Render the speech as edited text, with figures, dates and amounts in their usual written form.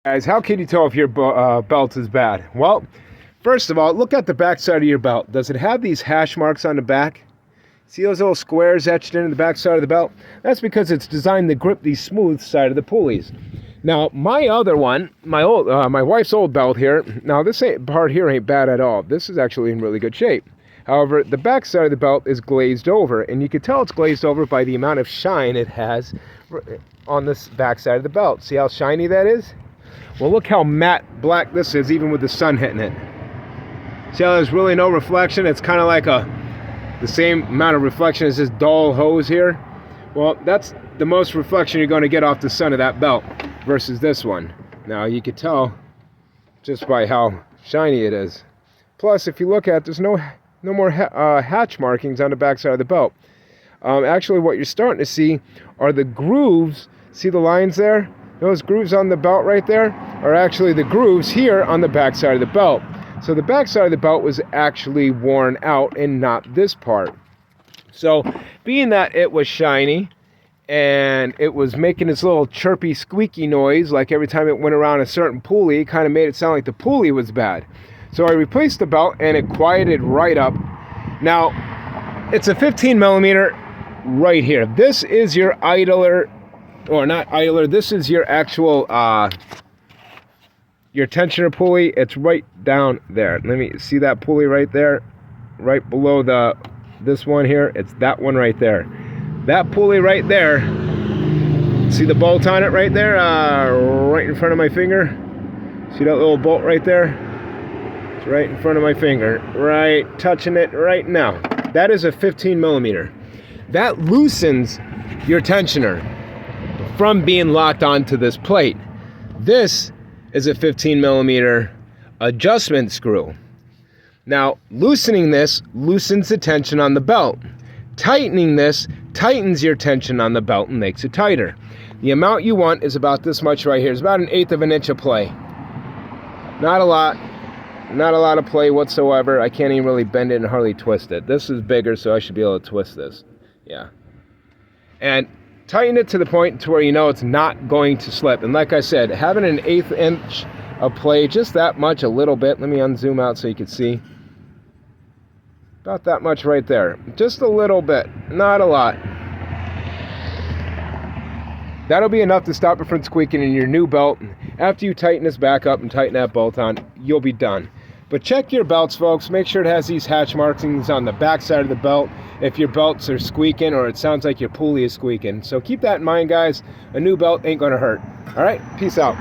Guys, how can you tell if your belt is bad? Well, first of all, look at the back side of your belt. Does it have these hash marks on the back? See those little squares etched into the back side of the belt? That's because it's designed to grip the smooth side of the pulleys. Now, my other one, my wife's old belt here, now this part here ain't bad at all. This is actually in really good shape. However, the back side of the belt is glazed over, and you can tell it's glazed over by the amount of shine it has on this back side of the belt. See how shiny that is? Well, look how matte black this is, even with the sun hitting it. See how there's really no reflection? It's kind of like the same amount of reflection as this dull hose here. Well, that's the most reflection you're going to get off the sun of that belt versus this one. Now, you can tell just by how shiny it is. Plus, if you look at it, there's no more hatch markings on the back side of the belt. Actually, what you're starting to see are the grooves. See the lines there? Those grooves on the belt right there are actually the grooves here on the back side of the belt. So the back side of the belt was actually worn out and not this part. So being that it was shiny and it was making this little chirpy squeaky noise like every time it went around a certain pulley, it kind of made it sound like the pulley was bad. So I replaced the belt and it quieted right up. Now it's a 15 millimeter right here. This is your idler, or not idler, this is your actual your tensioner pulley. It's right down there. Let me see that pulley right there, right below this one here. It's that one right there. That pulley right there, see the bolt on it right there, right in front of my finger? See that little bolt right there? It's right in front of my finger, right, touching it right now. That is a 15 millimeter. That loosens your tensioner from being locked onto this plate. This is a 15 millimeter adjustment screw. Now, loosening this loosens the tension on the belt. Tightening this tightens your tension on the belt and makes it tighter. The amount you want is about this much right here. It's about 1/8 of an inch of play. Not a lot of play whatsoever. I can't even really bend it and hardly twist it. This is bigger, so I should be able to twist this. Yeah. And tighten it to the point to where you know it's not going to slip. And like I said, having 1/8 inch of play, just that much, a little bit. Let me unzoom out so you can see. About that much right there. Just a little bit, not a lot. That'll be enough to stop it from squeaking in your new belt. After you tighten this back up and tighten that bolt on, you'll be done. But check your belts, folks. Make sure it has these hatch markings on the back side of the belt if your belts are squeaking or it sounds like your pulley is squeaking. So keep that in mind, guys. A new belt ain't gonna hurt. All right, peace out.